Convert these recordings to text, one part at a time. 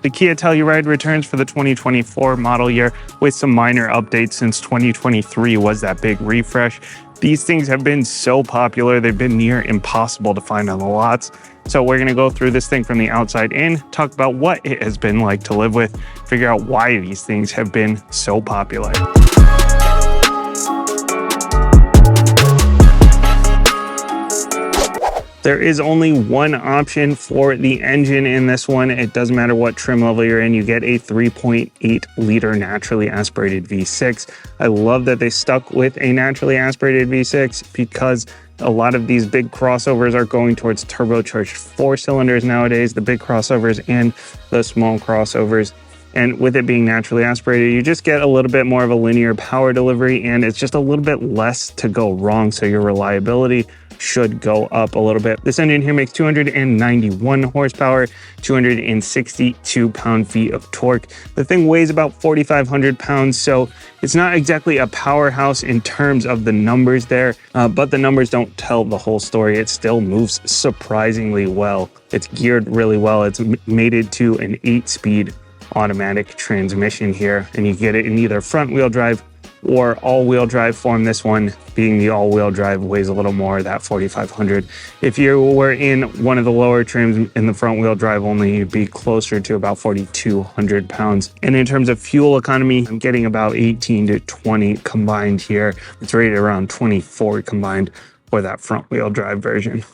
The Kia Telluride returns for the 2024 model year with some minor updates since 2023 was that big refresh. These things have been so popular, they've been near impossible to find on the lots. So we're gonna go through this thing from the outside in, talk about what it has been like to live with, figure out why these things have been so popular. There is only one option for the engine in this one. It doesn't matter what trim level you're in, you get a 3.8 liter naturally aspirated V6. I love that they stuck with a naturally aspirated V6 because a lot of these big crossovers are going towards turbocharged 4 cylinders nowadays, the big crossovers and the small crossovers. And with it being naturally aspirated, you just get a little bit more of a linear power delivery, and it's just a little bit less to go wrong, so your reliability should go up a little bit. This engine here makes 291 horsepower, 262 pound-feet of torque. The thing weighs about 4,500 pounds, so it's not exactly a powerhouse in terms of the numbers there, but the numbers don't tell the whole story. It still moves surprisingly well. It's geared really well. It's mated to an 8-speed automatic transmission here, and you get it in either front wheel drive or all-wheel drive form. This one being the all-wheel drive weighs a little more, that 4,500. If you were in one of the lower trims in the front wheel drive only, you'd be closer to about 4,200 pounds. And in terms of fuel economy, I'm getting about 18 to 20 combined here. It's rated around 24 combined for that front wheel drive version.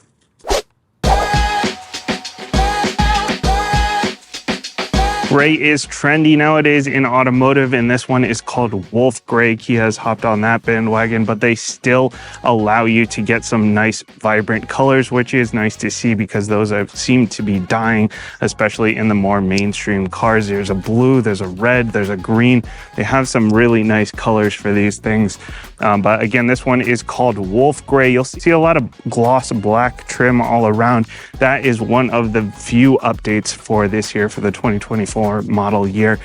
Gray is trendy nowadays in automotive, and this one is called Wolf Gray. Kia has hopped on that bandwagon, but they still allow you to get some nice vibrant colors, which is nice to see because those seem to be dying, especially in the more mainstream cars. There's a blue, there's a red, there's a green. They have some really nice colors for these things. But again, this one is called Wolf Gray. You'll see a lot of gloss black trim all around. That is one of the few updates for this year for the 2024 model year.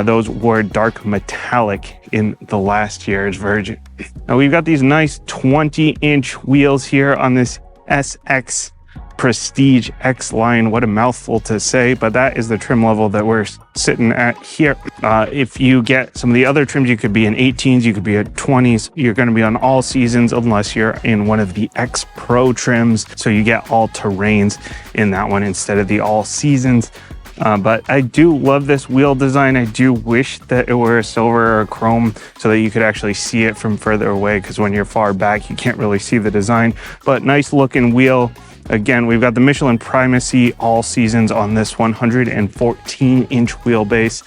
Those were dark metallic in the last year's version. Now we've got these nice 20-inch wheels here on this SX Prestige X line. What a mouthful to say, but that is the trim level that we're sitting at here. If you get some of the other trims, you could be in 18s, you could be at 20s. You're going to be on all seasons unless you're in one of the X Pro trims, so you get all terrains in that one instead of the all seasons. But I do love this wheel design. I do wish that it were a silver or a chrome so that you could actually see it from further away, because when you're far back, you can't really see the design. But nice looking wheel. Again, we've got the Michelin Primacy all seasons on this 114-inch wheelbase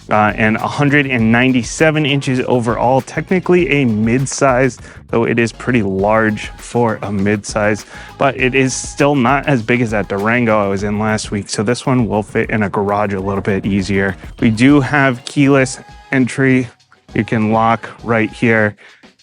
and 197 inches overall. Technically a mid-size, though it is pretty large for a mid-size, but it is still not as big as that Durango I was in last week. So this one will fit in a garage a little bit easier. We do have keyless entry. You can lock right here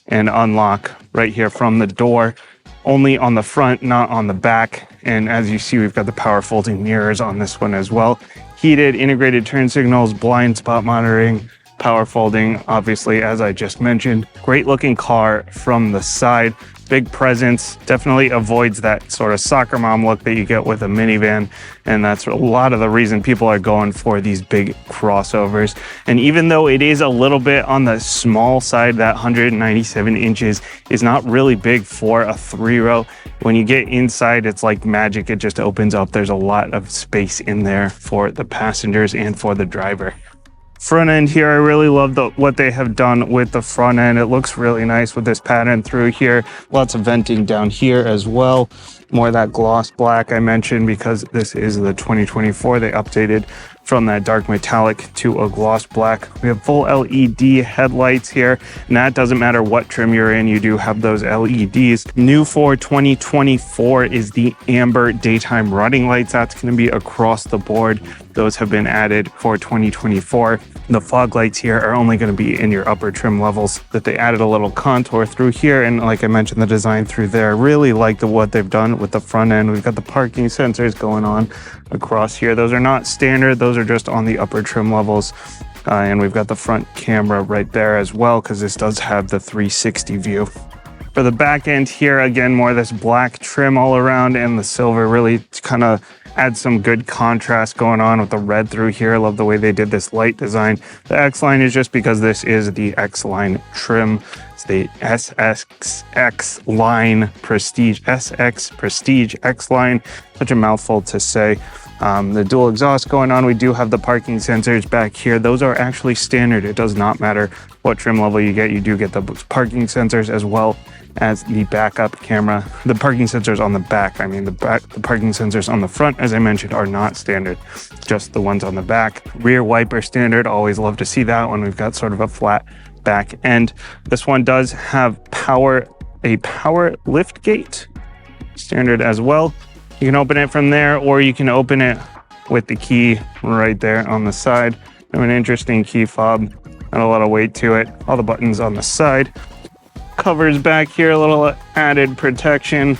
and unlock right here from the door. Only on the front, not on the back. And as you see, we've got the power folding mirrors on this one as well. Heated, integrated turn signals, blind spot monitoring, power folding, obviously, as I just mentioned. Great looking car from the side. Big presence, definitely avoids that sort of soccer mom look that you get with a minivan. And that's a lot of the reason people are going for these big crossovers. And even though it is a little bit on the small side, that 197 inches is not really big for a 3-row. When you get inside, it's like magic. It just opens up. There's a lot of space in there for the passengers and for the driver. Front end here, I really love what they have done with the front end. It looks really nice with this pattern through here. Lots of venting down here as well. More of that gloss black I mentioned because this is the 2024. They updated from that dark metallic to a gloss black. We have full LED headlights here, and that doesn't matter what trim you're in, you do have those LEDs. New for 2024 is the amber daytime running lights. That's going to be across the board. Those have been added for 2024. The fog lights here are only going to be in your upper trim levels, that they added a little contour through here, and like I mentioned, the design through there. Really like what they've done with the front end. We've got the parking sensors going on across here. Those are not standard, those are just on the upper trim levels. And we've got the front camera right there as well, because this does have the 360 view. For the back end here, again, more of this black trim all around, and the silver really kind of adds some good contrast going on with the red through here. I love the way they did this light design. The X line is just because this is the X line trim. It's the SX line Prestige, SX Prestige X line. Such a mouthful to say. The dual exhaust going on. We do have the parking sensors back here. Those are actually standard. It does not matter what trim level you get. You do get the parking sensors as well as the backup camera. The parking sensors on the back, the parking sensors on the front, as I mentioned, are not standard, just the ones on the back. Rear wiper standard, always love to see that one. We've got sort of a flat back end. This one does have a power lift gate, standard as well. You can open it from there, or you can open it with the key right there on the side. An interesting key fob, not a lot of weight to it. All the buttons on the side. Covers back here, a little added protection.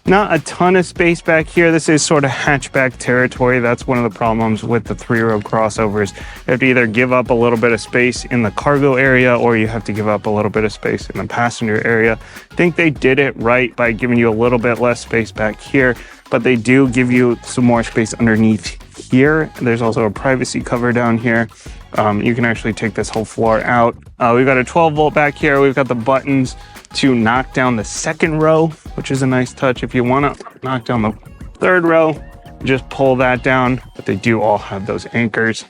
Not a ton of space back here. This is sort of hatchback territory. That's one of the problems with the three-row crossovers. You have to either give up a little bit of space in the cargo area, or you have to give up a little bit of space in the passenger area. I think they did it right by giving you a little bit less space back here, but they do give you some more space underneath here. There's also a privacy cover down here. You can actually take this whole floor out. We've got a 12 volt back here. We've got the buttons to knock down the second row, which is a nice touch. If you want to knock down the third row, just pull that down, but they do all have those anchors.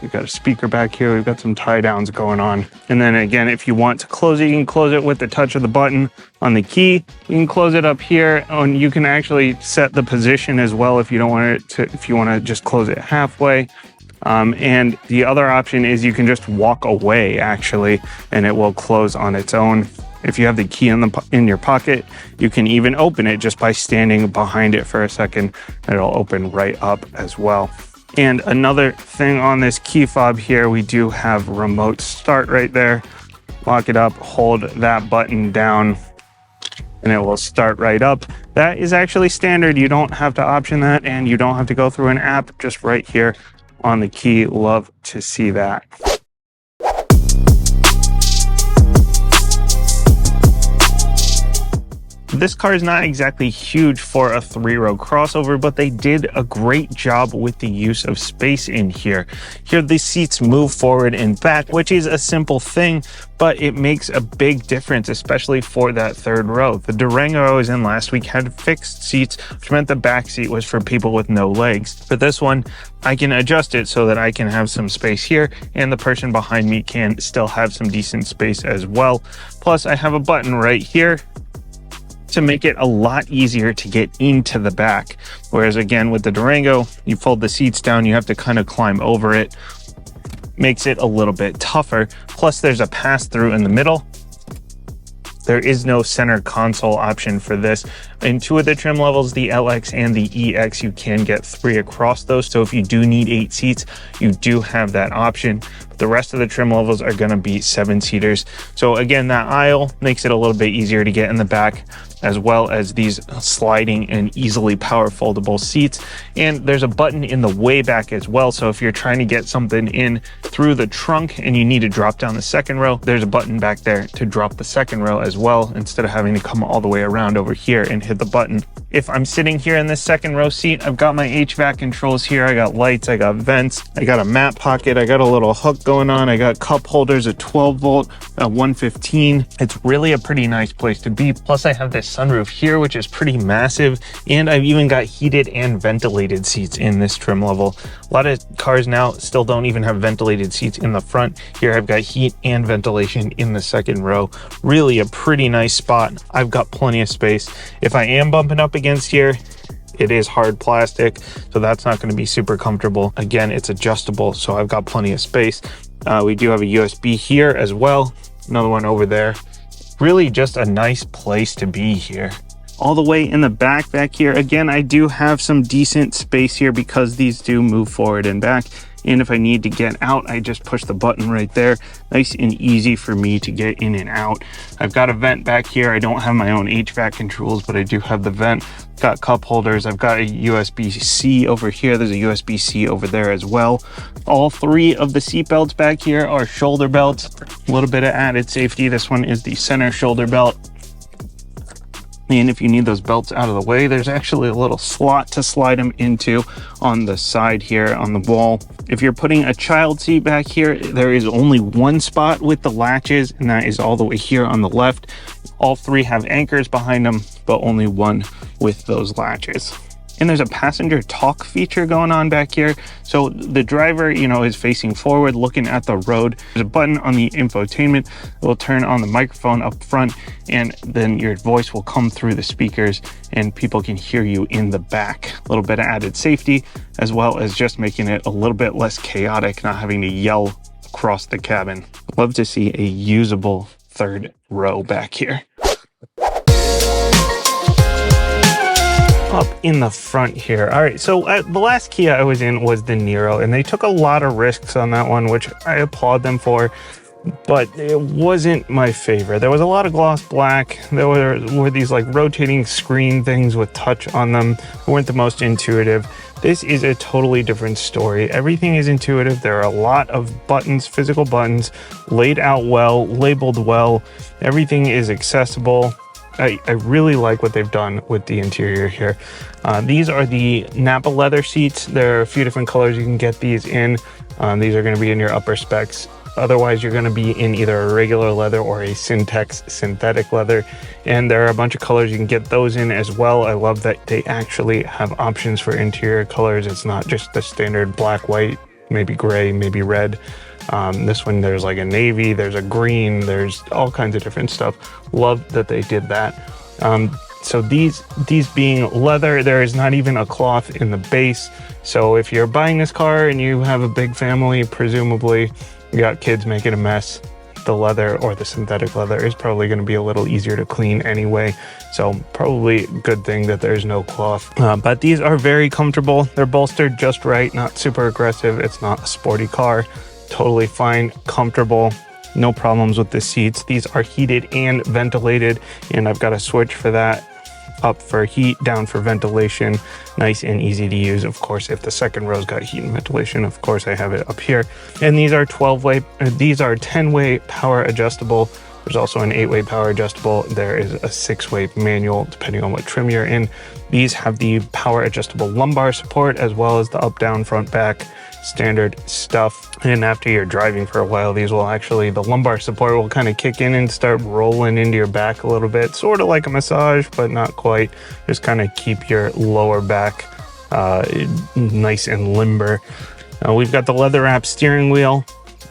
We've got a speaker back here. We've got some tie downs going on. And then again, if you want to close it, you can close it with the touch of the button on the key. You can close it up here, and you can actually set the position as well if you don't want it to, if you want to just close it halfway. And the other option is you can just walk away actually, and it will close on its own. If you have the key in your pocket, you can even open it just by standing behind it for a second. It'll open right up as well. And another thing on this key fob here, we do have remote start right there. Lock it up, hold that button down, and it will start right up. That is actually standard. You don't have to option that, and you don't have to go through an app, just right here on the key. Love to see that. This car is not exactly huge for a three-row crossover, but they did a great job with the use of space in here. Here, the seats move forward and back, which is a simple thing, but it makes a big difference, especially for that third row. The Durango I was in last week had fixed seats, which meant the back seat was for people with no legs. For this one, I can adjust it so that I can have some space here, and the person behind me can still have some decent space as well. Plus, I have a button right here to make it a lot easier to get into the back. Whereas again, with the Durango, you fold the seats down, you have to kind of climb over it. Makes it a little bit tougher. Plus there's a pass through in the middle. There is no center console option for this. In two of the trim levels, the LX and the EX, you can get 3 across those. So if you do need 8 seats, you do have that option. But the rest of the trim levels are gonna be 7-seaters. So again, that aisle makes it a little bit easier to get in the back, as well as these sliding and easily power foldable seats. And there's a button in the way back as well. So if you're trying to get something in through the trunk and you need to drop down the second row, there's a button back there to drop the second row as well, instead of having to come all the way around over here and hit the button. If I'm sitting here in this second row seat, I've got my HVAC controls here. I got lights, I got vents, I got a mat pocket, I got a little hook going on, I got cup holders, a 12 volt, a 115. It's really a pretty nice place to be. Plus I have this sunroof here, which is pretty massive, and I've even got heated and ventilated seats in this trim level. A lot of cars now still don't even have ventilated seats in the front. Here I've got heat and ventilation in the second row. Really a pretty nice spot. I've got plenty of space. If I am bumping up against here, it is hard plastic, so that's not going to be super comfortable. Again, it's adjustable, so I've got plenty of space. We do have a USB here as well, another one over there. Really just a nice place to be here. All the way in the back here, again, I do have some decent space here because these do move forward and back. And if I need to get out, I just push the button right there. Nice and easy for me to get in and out. I've got a vent back here. I don't have my own HVAC controls, but I do have the vent. Got cup holders. I've got a USB-C over here. There's a USB-C over there as well. All 3 of the seat belts back here are shoulder belts. A little bit of added safety. This one is the center shoulder belt. And if you need those belts out of the way, there's actually a little slot to slide them into on the side here on the wall. If you're putting a child seat back here, there is only one spot with the latches, and that is all the way here on the left. All three have anchors behind them, but only one with those latches. And there's a passenger talk feature going on back here. So the driver, is facing forward, looking at the road. There's a button on the infotainment that will turn on the microphone up front, and then your voice will come through the speakers and people can hear you in the back. A little bit of added safety, as well as just making it a little bit less chaotic, not having to yell across the cabin. Love to see a usable third row back here. Up in the front here. All right, so the last Kia I was in was the Niro, and they took a lot of risks on that one, which I applaud them for, but it wasn't my favorite. There was a lot of gloss black. There were these like rotating screen things with touch on them. They weren't the most intuitive. This is a totally different story. Everything is intuitive. There are a lot of buttons, physical buttons, laid out well, labeled well. Everything is accessible. I really like what they've done with the interior here. These are the Napa leather seats. There are a few different colors you can get these in. These are going to be in your upper specs. Otherwise, you're going to be in either a regular leather or a Syntex synthetic leather. And there are a bunch of colors you can get those in as well. I love that they actually have options for interior colors. It's not just the standard black, white, maybe gray, maybe red. This one, there's like a navy, there's a green, there's all kinds of different stuff. Love that they did that. So these being leather, there is not even a cloth in the base. So if you're buying this car and you have a big family, presumably you got kids making a mess, the leather or the synthetic leather is probably going to be a little easier to clean anyway. So probably a good thing that there's no cloth. But these are very comfortable. They're bolstered just right, not super aggressive. It's not a sporty car. Totally fine, comfortable, no problems with the seats. These are heated and ventilated, and I've got a switch for that. Up for heat, down for ventilation. Nice and easy to use. Of course, if the second row's got heat and ventilation, of course I have it up here. And these are 10-way power adjustable. There's also an 8-way power adjustable. There is a 6-way manual, depending on what trim you're in. These have the power adjustable lumbar support, as well as the up, down, front, back, standard stuff. And after you're driving for a while, the lumbar support will kind of kick in and start rolling into your back a little bit, sort of like a massage, but not quite. Just kind of keep your lower back nice and limber. We've got the leather wrap steering wheel.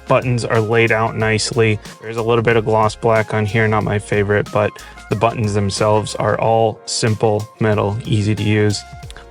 Buttons are laid out nicely. There's a little bit of gloss black on here, not my favorite, but the buttons themselves are all simple metal, easy to use.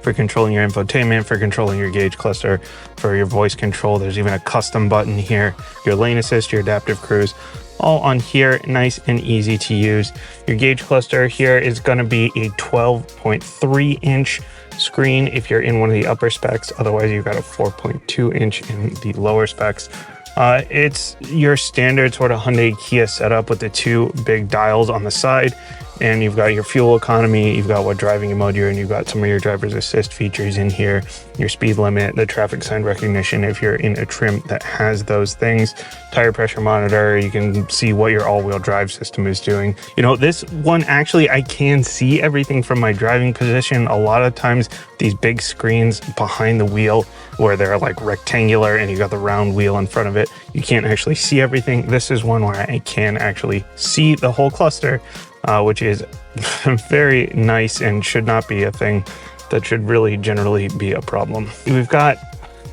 For controlling your infotainment, for controlling your gauge cluster, for your voice control. There's even a custom button here, your lane assist, your adaptive cruise, all on here, nice and easy to use. Your gauge cluster here is going to be a 12.3 inch screen if you're in one of the upper specs. Otherwise, you've got a 4.2 inch in the lower specs. It's your standard sort of Hyundai Kia setup with the two big dials on the side, and you've got your fuel economy, you've got what driving mode you're in, you've got some of your driver's assist features in here, your speed limit, the traffic sign recognition if you're in a trim that has those things, tire pressure monitor, you can see what your all-wheel drive system is doing. This one actually, I can see everything from my driving position. A lot of times these big screens behind the wheel where they're like rectangular and you got the round wheel in front of it, you can't actually see everything. This is one where I can actually see the whole cluster, which is very nice and should not be a thing that should really generally be a problem. We've got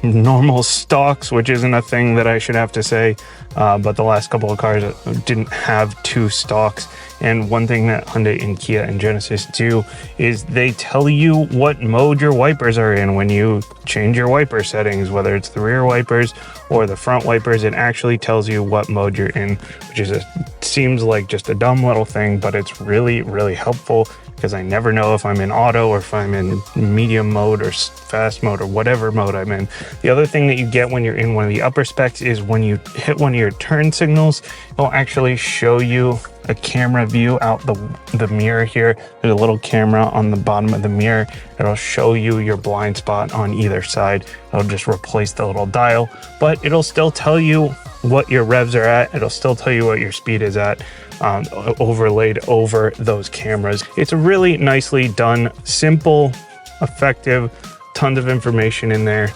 normal stalks, which isn't a thing that I should have to say, but the last couple of cars didn't have two stalks. And one thing that Hyundai and Kia and Genesis do is they tell you what mode your wipers are in when you change your wiper settings, whether it's the rear wipers or the front wipers. It actually tells you what mode you're in, which seems like just a dumb little thing, but it's really, really helpful because I never know if I'm in auto or if I'm in medium mode or fast mode or whatever mode I'm in. The other thing that you get when you're in one of the upper specs is when you hit one of your turn signals, it'll actually show you a camera view out the mirror here. There's a little camera on the bottom of the mirror. It'll show you your blind spot on either side. It'll just replace the little dial, but it'll still tell you what your revs are at. It'll still tell you what your speed is at, overlaid over those cameras. It's really nicely done, simple, effective, tons of information in there.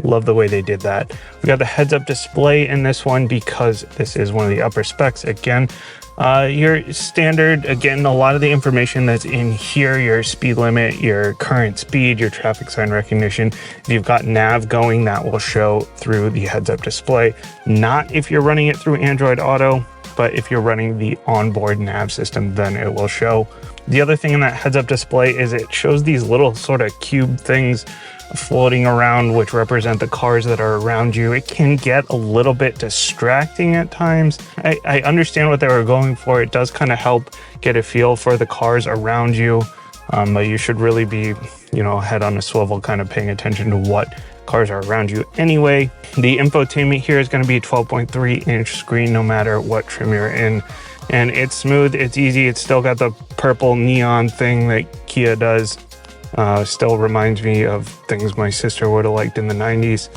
Love the way they did that. We got the heads-up display in this one because this is one of the upper specs. Again, your standard, again, a lot of the information that's in here, your speed limit, your current speed, your traffic sign recognition. If you've got nav going, that will show through the heads-up display. Not if you're running it through Android Auto, but if you're running the onboard nav system, then it will show. The other thing in that heads-up display is it shows these little sort of cube things floating around, which represent the cars that are around you. It can get a little bit distracting at times. I understand what they were going for. It does kind of help get a feel for the cars around you, but you should really be, head on a swivel, kind of paying attention to what cars are around you anyway. The infotainment here is going to be a 12.3-inch screen no matter what trim you're in. And it's smooth, it's easy, it's still got the purple neon thing that Kia does. Still reminds me of things my sister would have liked in the 90s.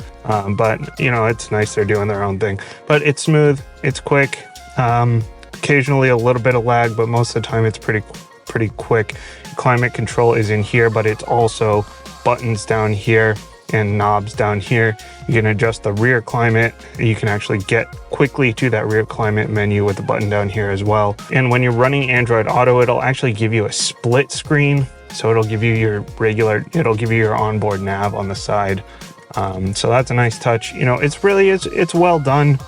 But, it's nice they're doing their own thing. But it's smooth, it's quick, occasionally a little bit of lag, but most of the time it's pretty quick. Climate control is in here, but it's also buttons down here and knobs down here. You can adjust the rear climate. You can actually get quickly to that rear climate menu with the button down here as well. And when you're running Android Auto, it'll actually give you a split screen. So it'll give you your onboard nav on the side. So that's a nice touch. It's well done.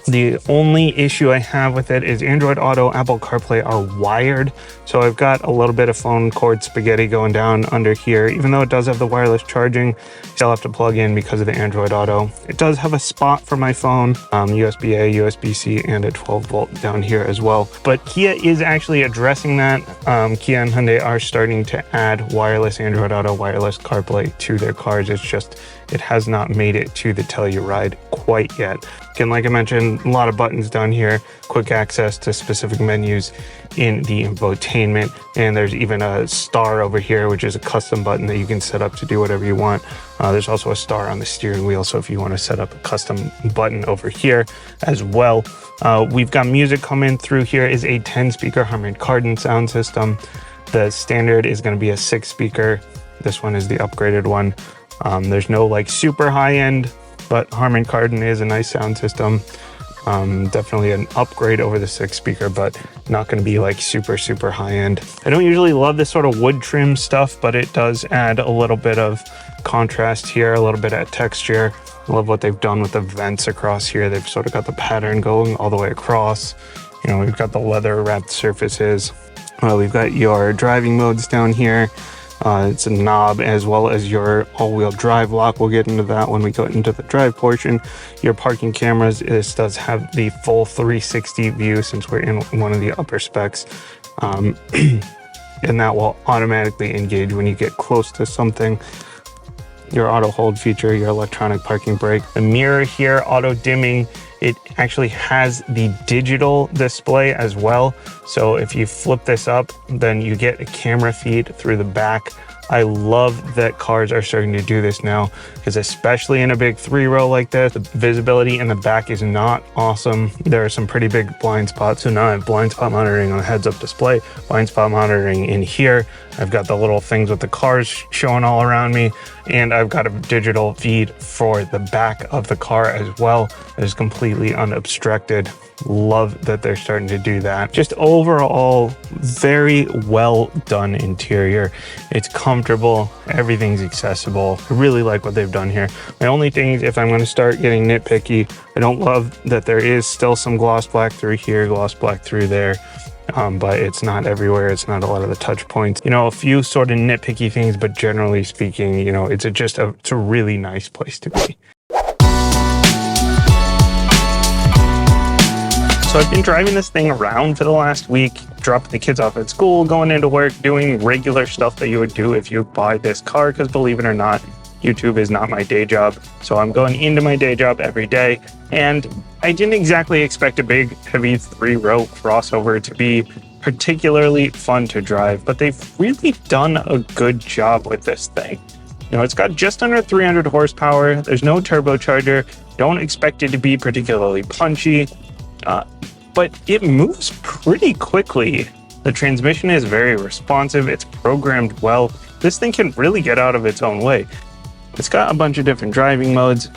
The only issue I have with it is Android Auto, Apple CarPlay are wired. So I've got a little bit of phone cord spaghetti going down under here. Even though it does have the wireless charging, still have to plug in because of the Android Auto. It does have a spot for my phone, USB-A, USB-C, and a 12 volt down here as well. But Kia is actually addressing that. Kia and Hyundai are starting to add wireless Android Auto, wireless CarPlay to their cars. It's just, it has not made it to the Telluride quite yet. Again, like I mentioned, a lot of buttons down here, quick access to specific menus in the infotainment, and there's even a star over here, which is a custom button that you can set up to do whatever you want. There's also a star on the steering wheel, so if you want to set up a custom button over here as well. We've got music coming through. Here is a 10-speaker Harman Kardon sound system. The standard is going to be a 6-speaker. This one is the upgraded one. There's no super high-end, but Harman Kardon is a nice sound system. Definitely an upgrade over the 6-speaker, but not going to be super high end. I don't usually love this sort of wood trim stuff, but it does add a little bit of contrast here, a little bit of texture. I love what they've done with the vents across here. They've sort of got the pattern going all the way across. We've got the leather wrapped surfaces. We've got your driving modes down here. It's a knob as well as your all-wheel drive lock. We'll get into that when we go into the drive portion. Your parking cameras, this does have the full 360 view since we're in one of the upper specs. And that will automatically engage when you get close to something. Your auto hold feature, your electronic parking brake. The mirror here, auto dimming. It actually has the digital display as well. So if you flip this up, then you get a camera feed through the back. I love that cars are starting to do this now, because especially in a big 3-row like this, the visibility in the back is not awesome. There are some pretty big blind spots. So now I have blind spot monitoring on the heads-up display, blind spot monitoring in here. I've got the little things with the cars showing all around me, and I've got a digital feed for the back of the car as well. It is completely unobstructed. Love that they're starting to do that. Just overall, very well done interior. It's comfortable, everything's accessible. I really like what they've done here. My only thing is, if I'm going to start getting nitpicky, I don't love that there is still some gloss black through here, gloss black through there. But it's not everywhere. It's not a lot of the touch points. A few sort of nitpicky things, but generally speaking, it's a really nice place to be. So I've been driving this thing around for the last week, dropping the kids off at school, going into work, doing regular stuff that you would do if you buy this car, because believe it or not, YouTube is not my day job. So I'm going into my day job every day, and I didn't exactly expect a big, heavy 3-row crossover to be particularly fun to drive, but they've really done a good job with this thing. You know, it's got just under 300 horsepower. There's no turbocharger. Don't expect it to be particularly punchy, but it moves pretty quickly. The transmission is very responsive. It's programmed well. This thing can really get out of its own way. It's got a bunch of different driving modes,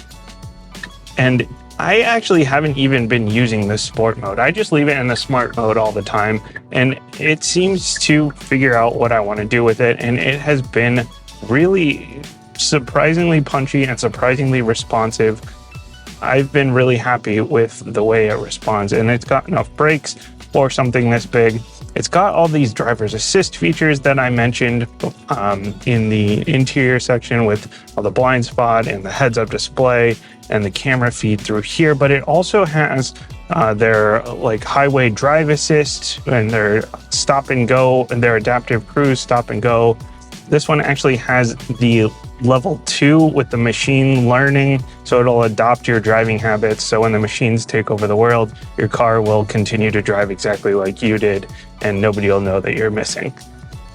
and I actually haven't even been using the sport mode. I just leave it in the smart mode all the time, and it seems to figure out what I want to do with it, and it has been really surprisingly punchy and surprisingly responsive. I've been really happy with the way it responds, and it's got enough brakes for something this big. It's got all these driver's assist features that I mentioned in the interior section, with all the blind spot and the heads-up display and the camera feed through here, but it also has their like highway drive assist and their stop and go and their adaptive cruise stop and go. This one actually has the level 2 with the machine learning, so it'll adopt your driving habits. So when the machines take over the world, your car will continue to drive exactly like you did, and nobody will know that you're missing.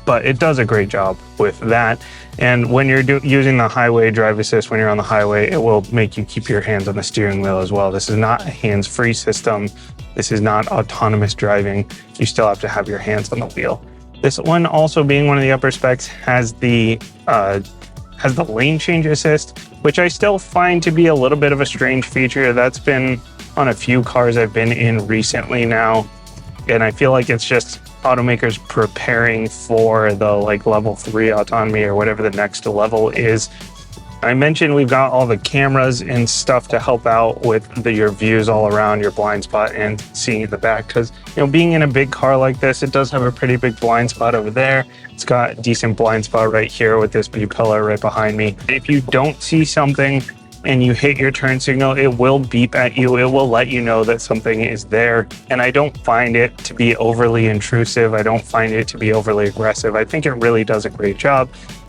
But it does a great job with that. And when you're using the highway drive assist, when you're on the highway, it will make you keep your hands on the steering wheel as well. This is not a hands-free system. This is not autonomous driving. You still have to have your hands on the wheel. This one, also being one of the upper specs, has the lane change assist, which I still find to be a little bit of a strange feature. That's been on a few cars I've been in recently now, and I feel like it's just automakers preparing for the like level 3 autonomy or whatever the next level is. I mentioned we've got all the cameras and stuff to help out with your views all around, your blind spot and seeing in the back, because being in a big car like this, it does have a pretty big blind spot over there. It's got a decent blind spot right here with this blue pillar right behind me. If you don't see something and you hit your turn signal, it will beep at you. It will let you know that something is there. And I don't find it to be overly intrusive. I don't find it to be overly aggressive. I think it really does a great job.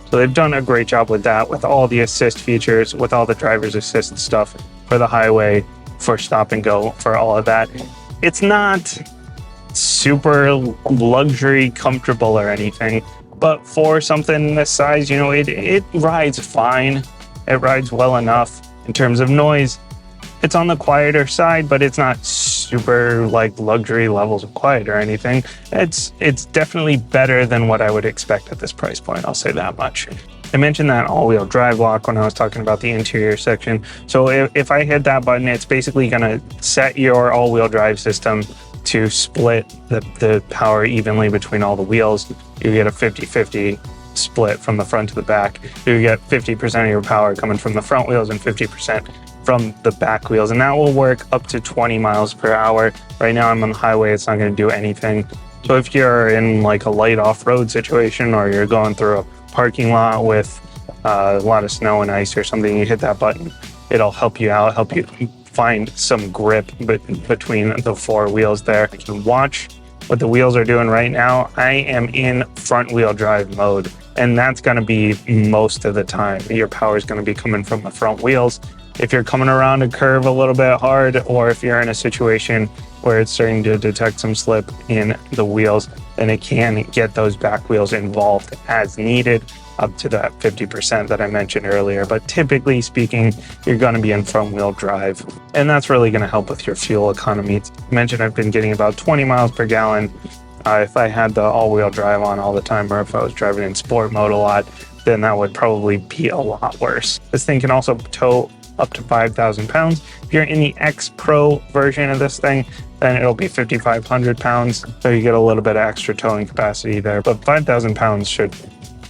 So they've done a great job with that, with all the assist features, with all the driver's assist stuff for the highway, for stop and go, for all of that. It's not super luxury comfortable or anything, but for something this size, it rides fine. It rides well enough. In terms of noise, it's on the quieter side, but it's not super like luxury levels of quiet or anything. It's definitely better than what I would expect at this price point. I'll say that much. I mentioned that all-wheel drive lock when I was talking about the interior section. So if I hit that button, it's basically going to set your all-wheel drive system to split the power evenly between all the wheels. You get a 50-50 split from the front to the back. You get 50% of your power coming from the front wheels and 50% from the back wheels, and that will work up to 20 miles per hour. Right now I'm on the highway, it's not going to do anything. So if you're in like a light off-road situation, or you're going through a parking lot with a lot of snow and ice or something, you hit that button, it'll help you out, help you find some grip between the four wheels there. You can watch what the wheels are doing right now. I am in front wheel drive mode, and that's going to be most of the time. Your power is going to be coming from the front wheels. If you're coming around a curve a little bit hard, or if you're in a situation where it's starting to detect some slip in the wheels, then it can get those back wheels involved as needed, up to that 50% that I mentioned earlier. But typically speaking, you're going to be in front wheel drive, and that's really going to help with your fuel economy. I mentioned I've been getting about 20 miles per gallon. If I had the all-wheel drive on all the time, or if I was driving in sport mode a lot, then that would probably be a lot worse. This thing can also tow up to 5,000 pounds. If you're in the X Pro version of this thing, then it'll be 5,500 pounds. So you get a little bit of extra towing capacity there, but 5,000 pounds should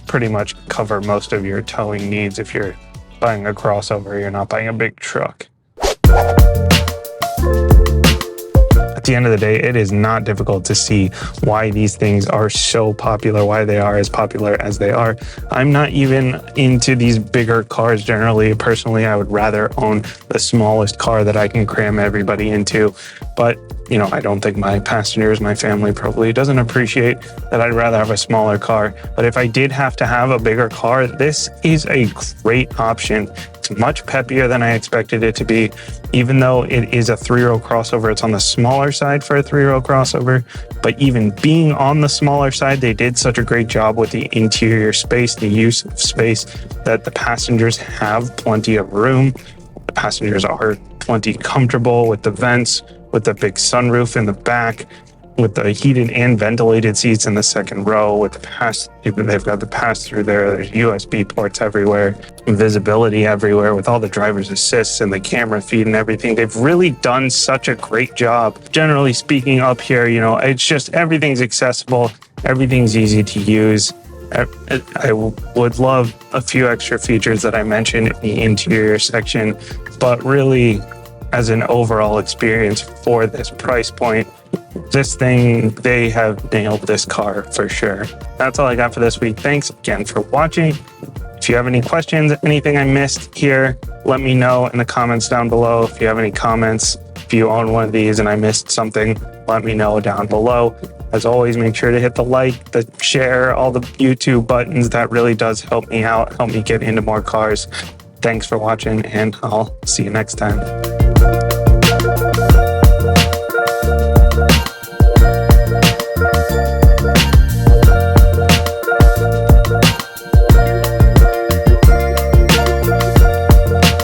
pretty much cover most of your towing needs. If you're buying a crossover, you're not buying a big truck. At the end of the day, it is not difficult to see why these things are so popular, why they are as popular as they are. I'm not even into these bigger cars generally. Personally, I would rather own the smallest car that I can cram everybody into. But, I don't think my passengers, my family probably doesn't appreciate that. I'd rather have a smaller car. But if I did have to have a bigger car, this is a great option. It's It's much peppier than I expected it to be. Even though it is a 3-row crossover, it's on the smaller side for a 3-row crossover. But even being on the smaller side, they did such a great job with the interior space, the use of space, that the passengers have plenty of room. The passengers are plenty comfortable with the vents, with the big sunroof in the back, with the heated and ventilated seats in the second row, with the they've got the pass-through there. There's USB ports everywhere, visibility everywhere, with all the driver's assists and the camera feed and everything. They've really done such a great job. Generally speaking, up here, you know, it's just everything's accessible, everything's easy to use. I would love a few extra features that I mentioned in the interior section, but really, as an overall experience for this price point, this thing, they have nailed this car for sure. That's all I got for this week. Thanks again for watching. If you have any questions, anything I missed here, let me know in the comments down below. If you have any comments, if you own one of these and I missed something, let me know down below. As always, make sure to hit the like, the share, all the YouTube buttons. That really does help me out, help me get into more cars. Thanks for watching, and I'll see you next time.